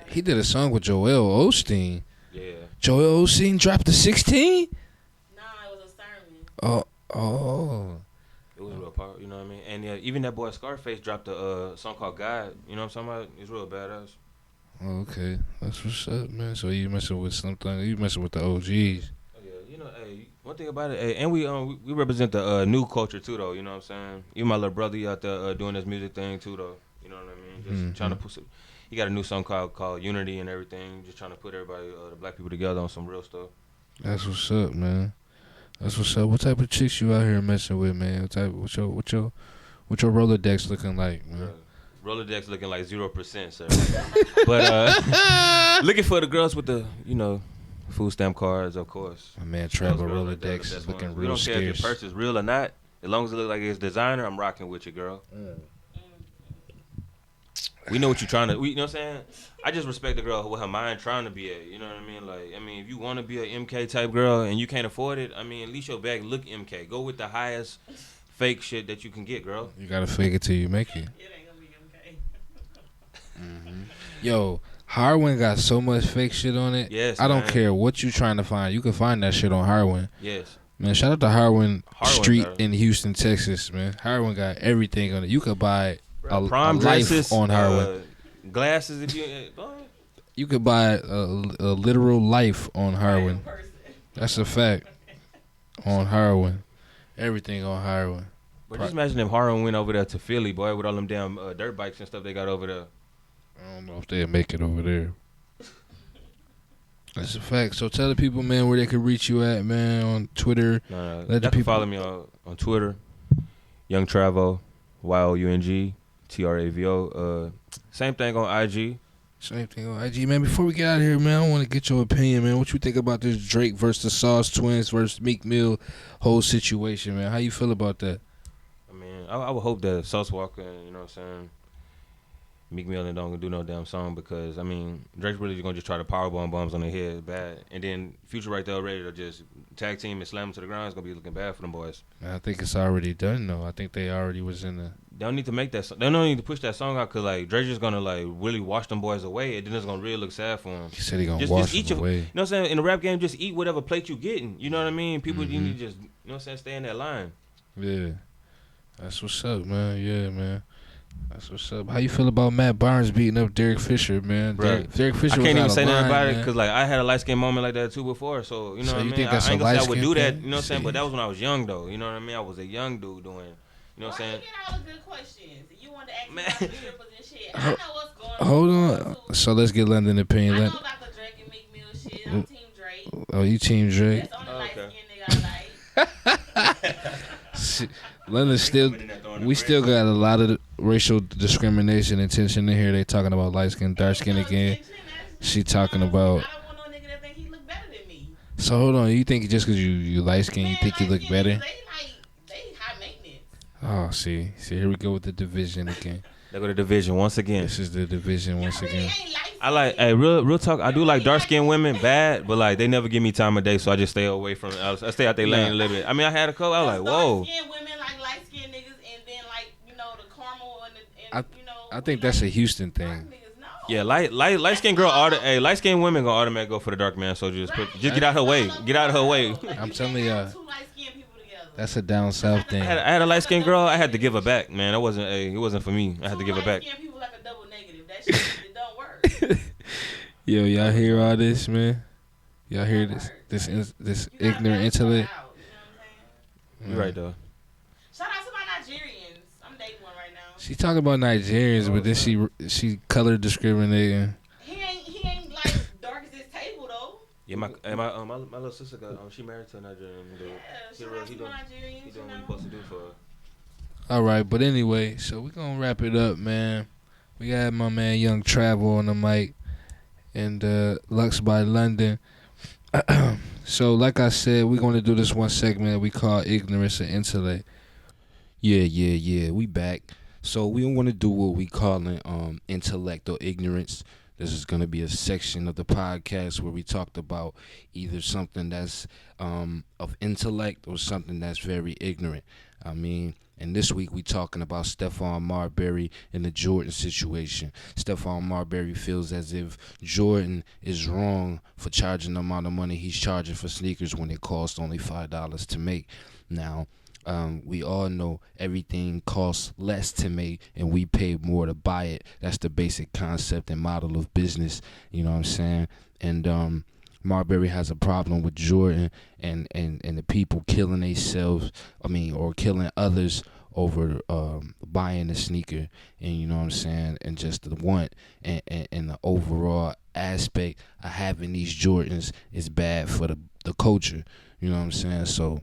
He did a song with Joel Osteen. Yeah. Joel Osteen dropped the 16? Nah, it was a sermon. Oh. It was real powerful, you know what I mean? And even that boy Scarface dropped a song called God. You know what I'm talking about? It's real badass. Oh, okay. That's what's up, man. So you messing with Slim Thug? You messing with the OGs? You know, hey, one thing about it, hey, and we represent the new culture too, though. You know what I'm saying? Even my little brother, he out there doing this music thing too, though. You know what I mean? Just trying to put some. He got a new song called Unity and everything. Just trying to put everybody, the black people together on some real stuff. That's what's up, man. That's what's up. What type of chicks you out here messing with, man? What your Rolodex looking like, man? Rolodex looking like 0%, sir. But looking for the girls with the, food stamp cards, of course. My man Travo Rolodex is looking real scarce. We don't care if your purse is real or not. As long as it looks like it's designer, I'm rocking with you, girl. We know what you're trying to. You know what I'm saying? I just respect the girl with her mind trying to be at. You know what I mean? Like, if you want to be a MK type girl and you can't afford it, at least your bag look MK. Go with the highest fake shit that you can get, girl. You gotta fake it till you make it. It ain't gonna be MK. Yo, Harwin got so much fake shit on it. Yes, I don't care what you trying to find. You can find that shit on Harwin. Yes. Man, shout out to Harwin Street in Houston, Texas, man. Harwin got everything on it. You could buy a prom dresses on Harwin. Glasses if you could buy a literal life on Harwin. That's a fact. On Harwin. Everything on Harwin. But just imagine if Harwin went over there to Philly, boy, with all them damn dirt bikes and stuff they got over there. I don't know if they'll make it over there. That's a fact. So tell the people, man, where they can reach you at, man, on Twitter. Let the people follow me on Twitter. Young Travo, YOUNG TRAVO. Same thing on IG. Same thing on IG, man. Before we get out of here, man, I want to get your opinion, man. What you think about this Drake versus the Sauce Twins versus Meek Mill whole situation, man? How you feel about that? I would hope that Sauce Walker, you know what I'm saying, Meek Mill don't gonna do no damn song because Drake's really gonna just try to powerbomb bombs on their head bad, and then Future right there ready to just tag team and slam them to the ground. It's gonna be looking bad for them boys. I think it's already done though. I think they already was in the. They don't need to make that. They don't need to push that song out because Drake's just gonna really wash them boys away, and then it's gonna really look sad for him. He said he gonna wash them away. You know what I'm saying? In the rap game, just eat whatever plate you getting. You know what I mean? People, you need to just, you know what I'm saying, stay in that line. Yeah, that's what's up, man. Yeah, man. That's what's up. How you feel about Matt Barnes beating up Derek Fisher, man? Right. Derek Fisher. I can't even say nothing about it because I had a light skin moment like that too before. So you know what I mean. Think that's I ain't gonna say I would do that. thing? You know what I'm saying? But that was when I was young though. You know what I mean? I was a young dude doing. You know know what I'm saying? You get all the good questions. You want to ask me about the strippers and shit. I know what's going on. Hold on. So let's get London opinion. I know about the Drake and Meek Mill shit. I'm Team Drake. Oh, you Team Drake? That's the only light-skinned nigga I like. London still, we still got a lot of racial discrimination and tension in here. They talking about light skin, dark skin again. She talking about. I don't want no nigga that think he look better than me. So hold on, you think just because you light skin, you think you look better? They high maintenance. Oh, see, here we go with the division again. They go to division once again. This is the division once again. I like, hey, real talk. I do like dark skinned women, bad, but like they never give me time of day, so I just stay away from. I stay out their lane a little bit. I mean, I had a couple. I was like, whoa. Dark skinned women like light skinned niggas, and then like the caramel and I think that's a Houston thing. Yeah, light skinned girl, light skinned women gonna automatically go for the dark man. So just get out her way. Get out of her way. I'm telling y'all, that's a down south thing. I had a light skinned girl. I had to give her back, man. It wasn't for me. I had to give her back. People like a double negative. That shit it don't work. Yo, y'all hear all this, man? Y'all hear this ignorant intellect? You're right though. Shout out to my Nigerians. I'm dating one right now. She talking about Nigerians, but then she color discriminating. He ain't like dark as this table though. Yeah, my little sister got she married to a Nigerian dude. Yeah, shout out to my Nigerians. He doing what he supposed to do for her. All right, but anyway, so we're gonna wrap it up, man. We got my man Young Travo on the mic and LuxeByLondon. So like I said, we're gonna do this one segment that we call Ignorance and Intellect. Yeah, we back. So we want to do what we calling intellect or ignorance. This is gonna be a section of the podcast where we talked about either something that's of intellect or something that's very ignorant. I mean, and this week we talking about Stephon Marbury and the Jordan situation. Stephon Marbury feels as if Jordan is wrong for charging the amount of money he's charging for sneakers when it costs only $5 to make. Now, we all know everything costs less to make and we pay more to buy it. That's the basic concept and model of business. You know what I'm saying? And Marbury has a problem with Jordan and the people killing themselves, or killing others over buying the sneaker, and you know what I'm saying, and just the want and the overall aspect of having these Jordans is bad for the culture. You know what I'm saying? So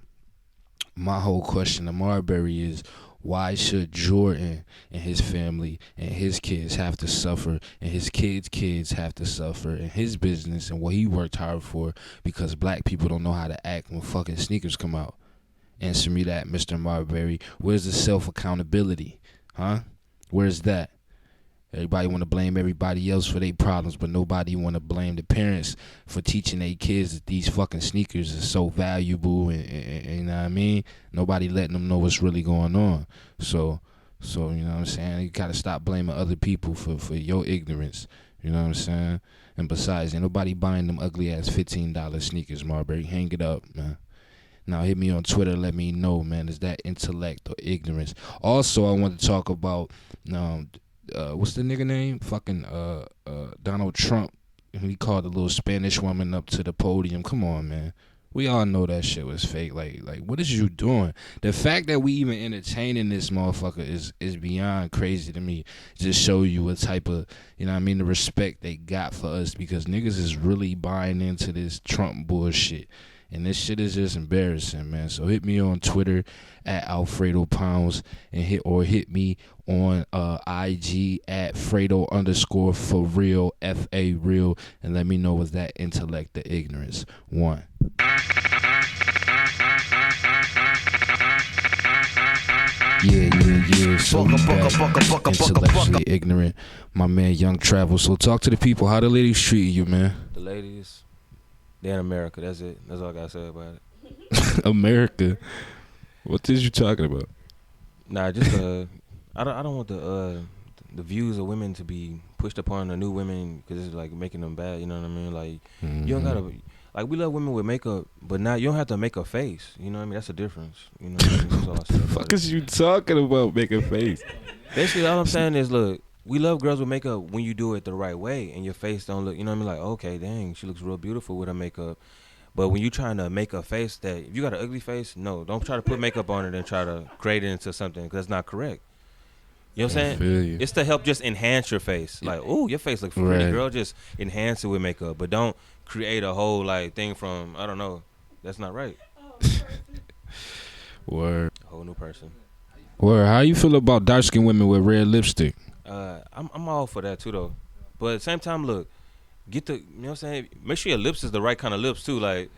my whole question to Marbury is, why should Jordan and his family and his kids have to suffer, and his kids have to suffer, and his business and what he worked hard for, because black people don't know how to act when fucking sneakers come out? Answer me that, Mr. Marbury. Where's the self-accountability? Huh? Where's that? Everybody want to blame everybody else for their problems, but nobody want to blame the parents for teaching their kids that these fucking sneakers are so valuable, and you know what I mean? Nobody letting them know what's really going on. So you know what I'm saying? You got to stop blaming other people for your ignorance. You know what I'm saying? And besides, ain't nobody buying them ugly-ass $15 sneakers, Marbury. Hang it up, man. Now hit me on Twitter, let me know, man. Is that intellect or ignorance? Also, I want to talk about what's the nigga name? Fucking Donald Trump. He called the little Spanish woman up to the podium. Come on, man. We all know that shit was fake. Like what is you doing? The fact that we even entertaining this motherfucker is beyond crazy to me. Just show you what type of, you know what I mean, the respect they got for us, because niggas is really buying into this Trump bullshit. And this shit is just embarrassing, man. So hit me on Twitter at @AlfredoPounds and hit me on IG at Fredo_for_real, FA real, and let me know, was that intellect or ignorance? 1. Yeah. So intellectually ignorant, my man Young Travo. So talk to the people. How the ladies treating you, man? The ladies, they're in America. That's it. That's all I gotta say about it. America. What is you talking about? Nah, just I don't want the views of women to be pushed upon the new women, because it's like making them bad. You know what I mean? Like you don't gotta, like, we love women with makeup, but now you don't have to make a face. You know what I mean? That's the difference. You know what I mean? That's all I said. Fuck is you talking about, make a face? Basically, all I'm saying is, look, we love girls with makeup when you do it the right way and your face don't look, you know what I mean? Like, okay, dang, she looks real beautiful with her makeup. But when you trying to make a face that, if you got an ugly face, no, don't try to put makeup on it and try to create it into something, because that's not correct. You know what I'm saying? It's to help just enhance your face. Like, ooh, your face looks pretty, girl. Just enhance it with makeup, but don't create a whole like thing from, I don't know. That's not right. Word. A whole new person. Word. How you feel about dark skinned women with red lipstick? I'm all for that too though. But at the same time, look, get the, you know what I'm saying? Make sure your lips is the right kind of lips too. Like,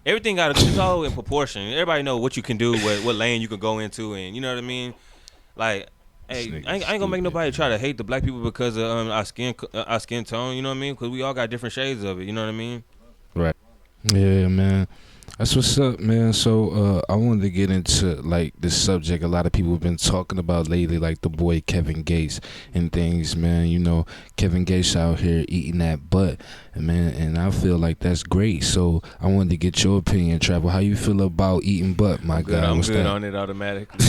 everything it's all in proportion. Everybody know what you can do, what lane you can go into, and you know what I mean? Like, hey, I ain't gonna make nobody try to hate the black people because of our skin tone. You know what I mean? Because we all got different shades of it. You know what I mean? Right. Yeah, man. That's what's up, man. So I wanted to get into like this subject a lot of people have been talking about lately, like the boy Kevin Gates and things, man. You know, Kevin Gates out here eating that butt, man, and I feel like that's great. So I wanted to get your opinion, Travo. How you feel about eating butt, my guy? I'm good on it automatically.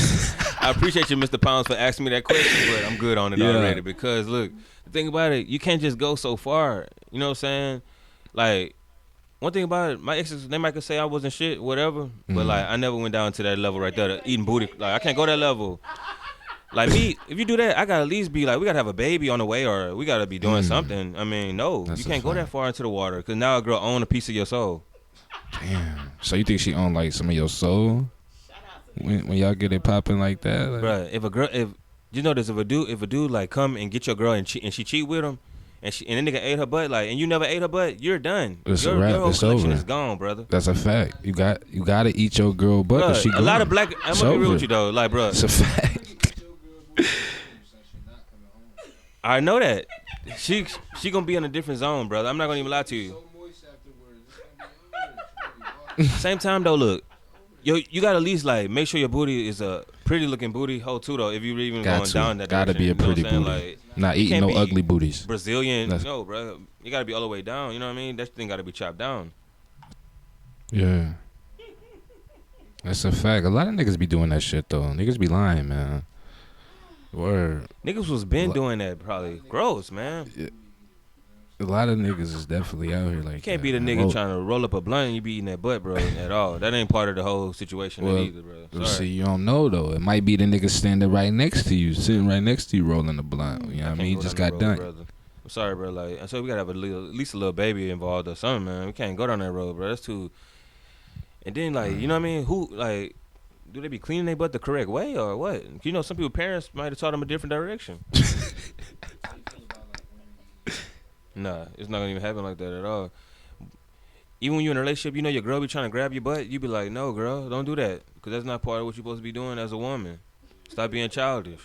I appreciate you, Mr. Pounds, for asking me that question, but I'm good on it already, because look, the thing about it, you can't just go so far. You know what I'm saying? Like, one thing about it, my exes, they might say I wasn't shit, whatever, but like, I never went down to that level right there, eating booty. Like, I can't go that level. Like me, if you do that, I gotta at least be like, we gotta have a baby on the way, or we gotta be doing something. I mean, no, you can't go that far into the water, because now a girl own a piece of your soul. Damn. So you think she own like some of your soul? When y'all get it popping like that? Like? Bruh, if you know this, if a dude like come and get your girl and she cheat with him, and the nigga ate her butt, like, and you never ate her butt, you're done. It's your a wrap. Your whole it's collection over. is gone, brother. That's a fact. You gotta eat your girl butt. Bruh, She a lot of black. I'm gonna be real with you though, like, bruh. It's a fact. I know that. She gonna be in a different zone, brother. I'm not gonna even lie to you. Same time though, look, you gotta at least like make sure your booty is a pretty looking booty hole too though. If you really even going down that gotta direction, be a pretty you know what I'm booty. like, not eating no ugly booties. Brazilian, no, bro. You gotta be all the way down. You know what I mean? That thing gotta be chopped down. Yeah, that's a fact. A lot of niggas be doing that shit though. Niggas be lying, man. Word. Niggas was been doing that probably. Gross, man. Yeah. A lot of niggas is definitely out here like. You can't be the nigga trying to roll up a blunt and you be eating that butt, bro, at all. That ain't part of the whole situation either, bro. Sorry. See, you don't know though. It might be the nigga standing right next to you, sitting right next to you, rolling the blunt. You know what I mean? He just got done. Brother. I'm sorry, bro. Like, so we gotta have at least a little baby involved or something, man. We can't go down that road, bro. That's too. And then, like, you know what I mean? Who, like, do they be cleaning their butt the correct way or what? You know, some people parents might have taught them a different direction. Nah, it's not gonna even happen like that at all. Even when you're in a relationship, you know your girl be trying to grab your butt, you be like, no, girl, don't do that, because that's not part of what you're supposed to be doing as a woman. Stop being childish.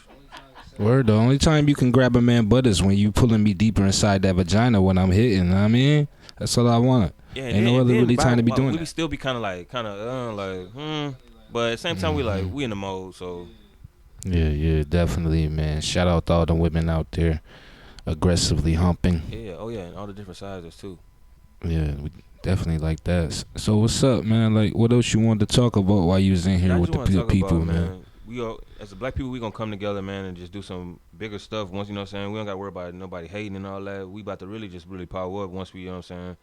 Word, the only time you can grab a man butt is when you pulling me deeper inside that vagina when I'm hitting. You know what I mean? That's all I want. Yeah, ain't no other really time to be doing that. We still be kind of like, but at the same time, we in the mode, so. Yeah, definitely, man. Shout out to all the women out there aggressively humping. Yeah, and all the different sizes too. Yeah, we definitely like that. So what's up, man? Like, what else you wanted to talk about while you was in here with the people, man? We all, as a black people, we gonna come together, man, and just do some bigger stuff. Once, you know what I'm saying, we don't gotta worry about nobody hating and all that. We about to really power up once we, you know what I'm saying,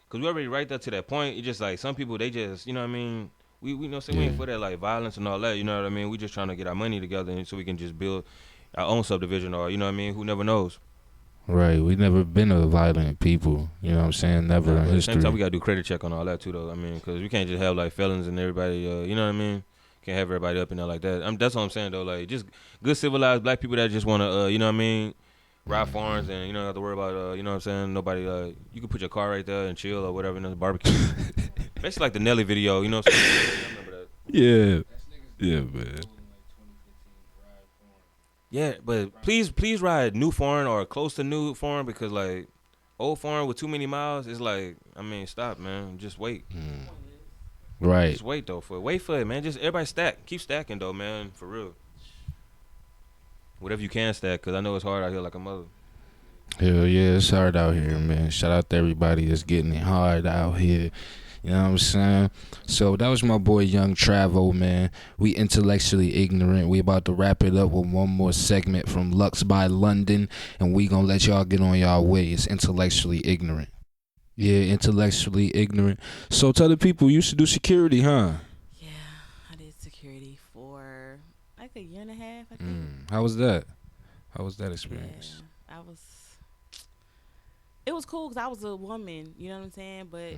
because we already right there to that point. It's just like some people, they just, you know what I mean. We know what I'm saying, we ain't for that like violence and all that. You know what I mean? We just trying to get our money together, and so we can just build our own subdivision, or you know what I mean. Who never knows? Right, we never been a violent people. You know what I'm saying? Never in history. At the same time, we gotta do credit check on all that too, though. I mean, because we can't just have like felons and everybody. You know what I mean? Can't have everybody up in there like that. That's what I'm saying though. Like, just good civilized black people that just wanna, you know what I mean, ride farms and you don't have to worry about, you know what I'm saying. Nobody. You can put your car right there and chill or whatever in the barbecue. Basically like the Nelly video. You know what I'm saying? I remember that. Yeah, man. Yeah, but please ride new foreign or close to new foreign, because like old foreign with too many miles is like, I mean, stop, man. Just wait. Right. Just wait though. Wait for it, man. Just everybody stack. Keep stacking though, man. For real. Whatever you can stack, because I know it's hard out here like a mother. Hell yeah, it's hard out here, man. Shout out to everybody that's getting it hard out here. You know what I'm saying? So that was my boy Young Travo, man. We intellectually ignorant. We about to wrap it up with one more segment from LuxeByLondon, and we gonna let y'all get on y'all way. It's intellectually ignorant. Yeah, intellectually ignorant. So tell the people you used to do security, huh? Yeah, I did security for like a year and a half, I think. How was that? How was that experience? Yeah, I was. It was cool because I was a woman, you know what I'm saying? But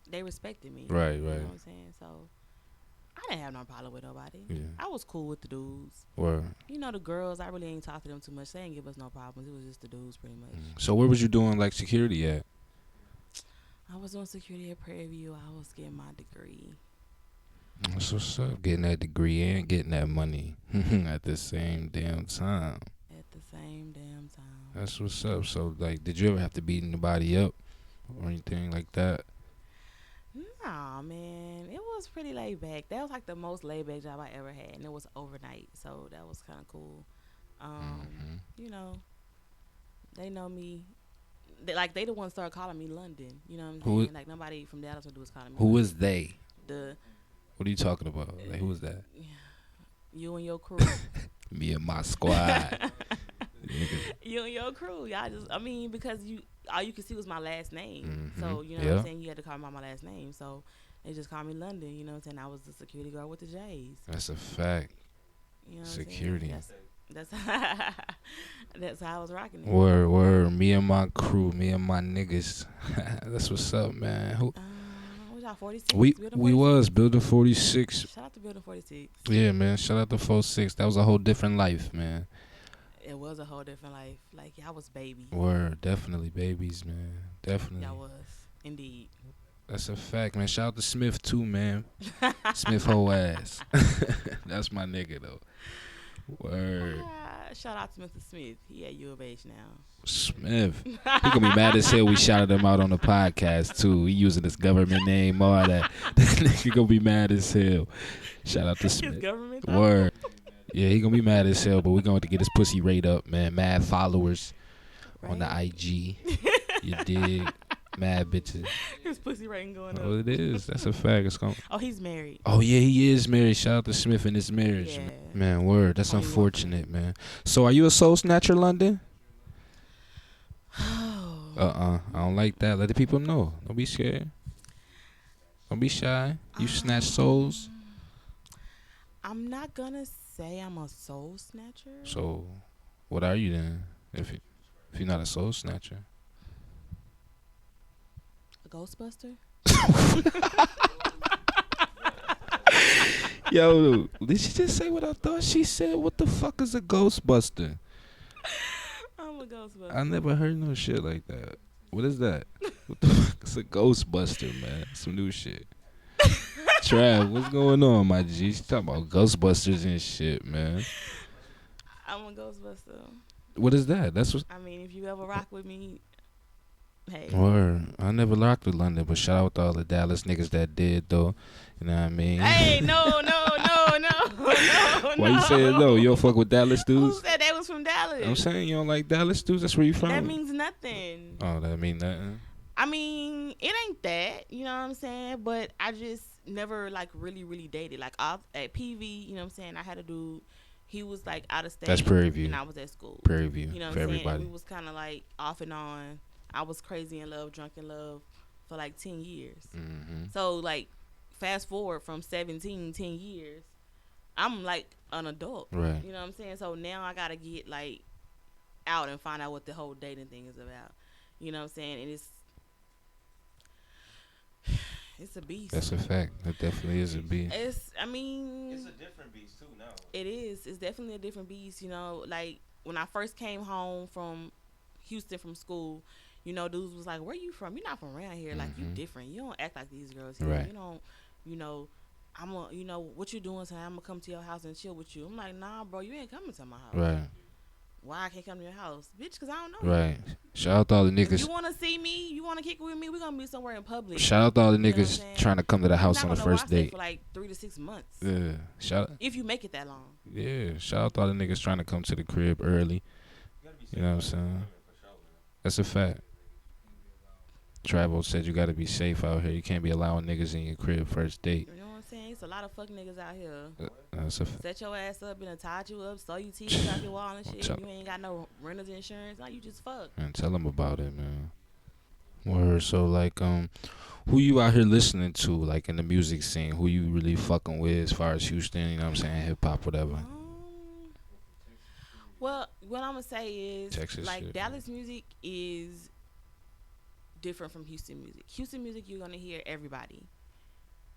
they respected me. Right, You know right. what I'm saying? So I didn't have no problem with nobody. Yeah. I was cool with the dudes. Word. You know, the girls, I really ain't talk to them too much. They ain't give us no problems. It was just the dudes pretty much. So where was you doing like security at? I was doing security at Prairie View. I was getting my degree. That's what's up. Getting that degree and getting that money at the same damn time. At the same damn time. That's what's up. So like, did you ever have to beat anybody up or anything like that? Nah, man. It was pretty laid back. That was like the most laid back job I ever had. And it was overnight. So that was kind of cool. You know, they know me. They the ones started calling me London. You know what I'm saying? Like nobody from Dallas would do was calling me. Who is they? What are you talking about? Like who is that? You and your crew. Me and my squad. You and your crew. Y'all just, I mean, because all you could see was my last name. So, you know what I'm saying? You had to call me by my last name. So they just called me London. You know what I'm saying? I was the security guard with the J's. That's a fact. You know security. That's how I was rocking it. Word. Me and my crew. Me and my niggas. That's what's up, man. Who? Was y'all 46? We was Building 46. Shout out to Building 46. Yeah, man. Shout out to 46. That was a whole different life, man. It was a whole different life. Like, y'all was babies. Word. Definitely babies, man. Definitely. Y'all was. Indeed. That's a fact, man. Shout out to Smith, too, man. Smith whole ass. That's my nigga, though. Word. Shout out to Mr. Smith. He at U of H now. Smith. He gonna be mad as hell we shouted him out on the podcast, too. He using his government name, all that. That nigga gonna be mad as hell. Shout out to Smith. His government? Word. Yeah, he gonna be mad as hell, but we going to get his pussy rate up, man. Mad followers on the IG. You dig? Mad bitches. His pussy rating going up. Oh, it is. That's a fact. It's going. Oh, he's married. Oh yeah, he is married. Shout out to Smith and his marriage. Yeah. Man, word. That's unfortunate, man. So, are you a soul snatcher, London? I don't like that. Let the people know. Don't be scared. Don't be shy. You snatch souls. I'm not gonna say I'm a soul snatcher. So, what are you then? If you're not a soul snatcher, a Ghostbuster. Yo, did she just say what I thought she said? What the fuck is a Ghostbuster? I'm a Ghostbuster. I never heard no shit like that. What is that? What the fuck is a Ghostbuster, man? Some new shit. Trav, what's going on, my G? She talking about Ghostbusters and shit, man. I'm a Ghostbuster. What is that? That's what. I mean, if you ever rock with me, hey. Word. I never rocked with London, but shout out to all the Dallas niggas that did, though. You know what I mean? Hey, no. Why you saying no? You don't fuck with Dallas dudes? Who said they was from Dallas? I'm saying you don't like Dallas dudes. That's where you from. That means nothing. Oh, that mean nothing. I mean, it ain't that, you know what I'm saying? But I just never, like, really dated. Like, at PV, you know what I'm saying? I had a dude, he was, like, out of state. That's Prairie View. And I was at school. Prairie View, you know what for I'm saying? everybody. And we was kind of, like, off and on. I was crazy in love, drunk in love for, like, 10 years. Mm-hmm. So, like, fast forward from 17, 10 years, I'm, like, an adult. Right. You know what I'm saying? So now I got to get, like, out and find out what the whole dating thing is about. You know what I'm saying? And it's a beast. That's a fact. It definitely is a beast. It's a different beast too now. It is. It's definitely a different beast. You know, like when I first came home from Houston from school, you know, dudes was like, "Where you from? You're not from around here. Like you different. You don't act like these girls here. Right. You don't. You know, what you doing tonight? I'm gonna come to your house and chill with you." I'm like, "Nah, bro, you ain't coming to my house. Right. Why I can't come to your house, bitch? Because I don't know. Right. Shout out to all the niggas. If you want to see me, you want to kick it with me, we're going to be somewhere in public. Shout out to all the You know niggas trying to come to the house on the first date. For like 3 to 6 months. Yeah. If you make it that long. Yeah. Shout out to all the niggas trying to come to the crib early. You know what I'm saying? That's a fact. Travo said you got to be safe out here. You can't be allowing niggas in your crib first date. You know what I'm saying? It's a lot of fuck niggas out here. That's a fact. Set your ass up and tied you up, saw you teeth out your wall and shit. You ain't got no renter's insurance. Now you just fuck. Man, tell them about it, man. Word. So like who you out here listening to, like in the music scene? Who you really fucking with as far as Houston? You know what I'm saying? Hip hop, whatever. Well, what I'm gonna say is, Texas like, shit. Dallas music is different from Houston music. Houston music, you're gonna hear everybody.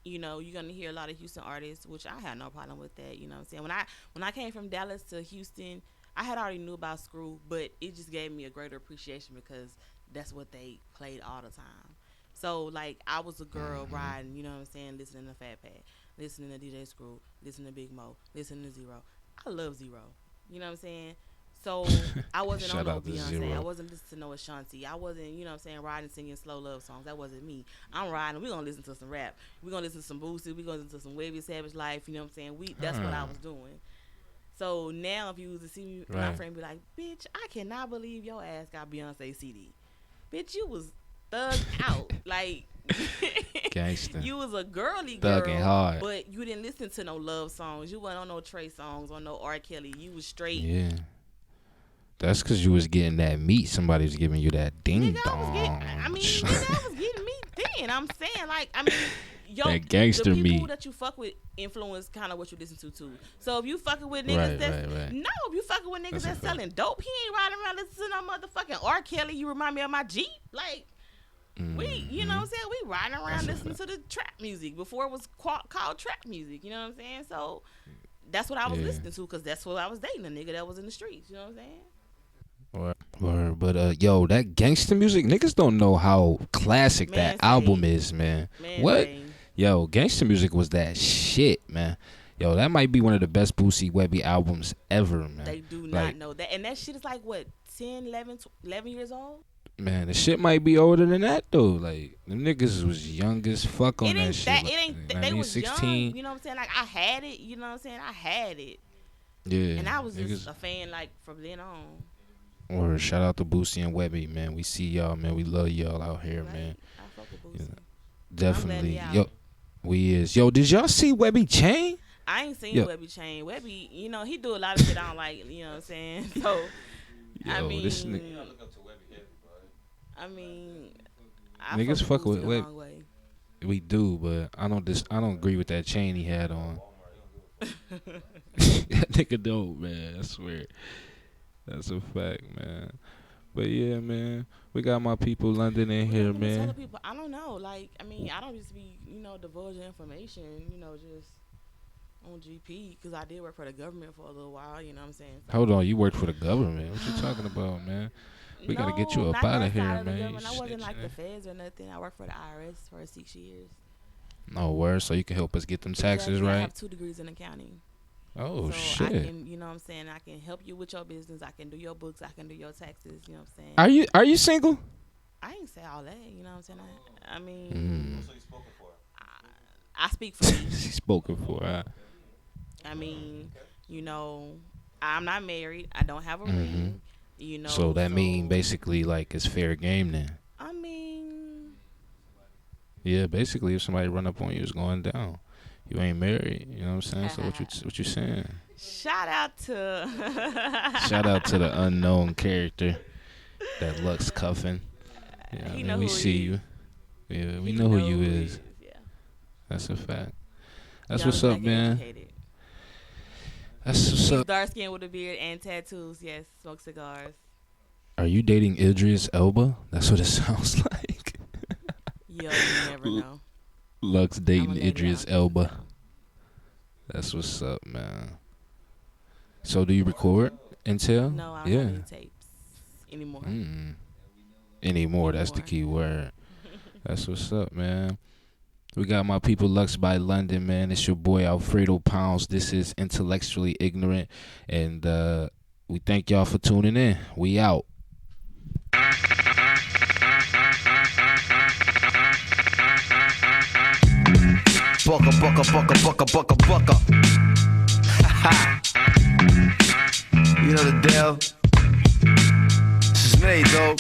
You know, you're gonna hear a lot of Houston artists, which I had no problem with that. You know what I'm saying? When I came from Dallas to Houston, I had already knew about Screw, but it just gave me a greater appreciation because that's what they played all the time. So like, I was a girl riding, you know what I'm saying, listening to Fat Pat, listening to DJ Screw, listening to Big Mo, listening to Zero. I love Zero. You know what I'm saying? So I wasn't on Shout no out to Beyonce. Zero. I wasn't listening to no Ashanti. I wasn't, you know what I'm saying, riding singing slow love songs. That wasn't me. I'm riding. We're gonna listen to some rap. We're gonna listen to some Boosie. We're gonna listen to some Wavy Savage Life. You know what I'm saying? That's what I was doing. So now if you was to see me, my Right. friend be like, bitch, I cannot believe your ass got Beyonce CD. Bitch, you was thugged out. Like, Gangsta. you was a girly Thugging girl, hard. but you didn't listen to no love songs. You wasn't on no Trey songs, on no R. Kelly. You was straight. Yeah. That's because you was getting that meat. Somebody was giving you that ding Nigga, I was dong. getting me then. I'm saying, like, I mean, yo, That gangster the people meat. that you fuck with influence kind of what you listen to too. So if you fucking with niggas Right, that's right. no, if you fucking with niggas That's a that's fact. selling dope, he ain't riding around listening to no motherfucking R. Kelly. You remind me of my Jeep, like. We, you know what I'm saying? We riding around That's a listening to the trap music before it was called trap music. You know what I'm saying? So that's what I was Yeah. listening to because that's what I was dating, a nigga that was in the streets. You know what I'm saying? Word. But yo, that gangster music, niggas don't know how classic Man, that same. album is, man. Man, What? same. Yo, gangster music was that shit, man. Yo, that might be one of the best Boosie Webby albums ever, man. They do not Like, know that. And that shit is like, what, 10, 11 years old? man, the shit might be older than that though. Like, them niggas was young as fuck on It that ain't shit. that. Like, It ain't. I They mean, was 16. young. You know what I'm saying? Like, I had it. You know what I'm saying? I had it. Yeah. And I was just niggas, a fan, like, from then on. or shout out to Boosie and Webby, man. We see y'all, man. We love y'all out here, Right? man. I fuck with Boosie. Yeah. Definitely. I'm glad he Yo, out. we is. Yo, did y'all see Webby Chain? I ain't seen Yo. Webby Chain. Webby, you know, he do a lot of shit I don't like. You know what I'm saying? So, I Yo, mean, this nigga. I mean, Niggas fuck with Boosie the Web- wrong way. We do, but I don't agree with that chain he had on. That nigga dope, man. I swear. That's a fact, man. But yeah, man. We got my people London in What here, happened to tell the man. people? I don't know. Like, I mean, I don't just be, you know, divulging information, you know, just on GP because I did work for the government for a little while. You know what I'm saying? So, Hold on, you work for the government. What you talking about, man? We gotta get you No, up not outta that here, side of the man. You government. I wasn't like the snitching. feds or nothing. I worked for the IRS for 6 years. No word, so you can help us get them taxes Exactly. I right. have 2 degrees in accounting. Oh so shit. I can, you know what I'm saying? I can help you with your business. I can do your books. I can do your taxes. You know what I'm saying? Are you single? I ain't say all that. You know what I'm saying? I mean, Mm. I speak for me. She's spoken for. I mean, you know, I'm not married. I don't have a ring. You know. So that mean basically like it's fair game then. I mean, Yeah, basically if somebody run up on you, it's going down. You ain't married, you know what I'm saying? So what you saying? shout out to. Shout out to the unknown character that Lux cuffing. Yeah, He I know mean, we who he see is. you. Yeah, we He know who you he is. Yeah. That's a fact. That's Young, what's up, black, and man. educated. That's what's He's up. dark skin with a beard and tattoos. Yes, smoke cigars. Are you dating Idris Elba? That's what it sounds like. Yo, you never know. Lux I'm a dating lady, Idris I don't Elba. think so. That's what's up, man. So do you record until? No, I don't Yeah. have any tapes anymore. Anymore, that's the key word. That's what's up, man. We got my people LuxeByLondon, man. It's your boy Alfredo Pounds. This is Intellectually Ignorant. And we thank y'all for tuning in. We out. Bucka. You know the deal. This is me, though.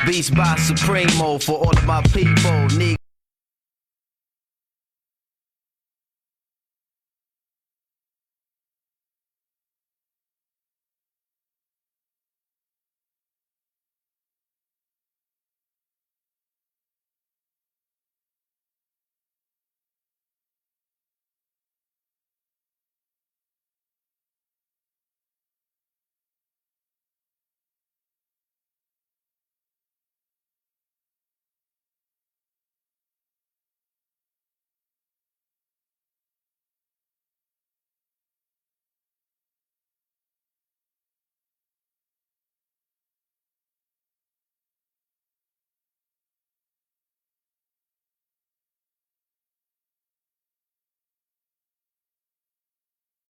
Beats by Supremo for all of my people.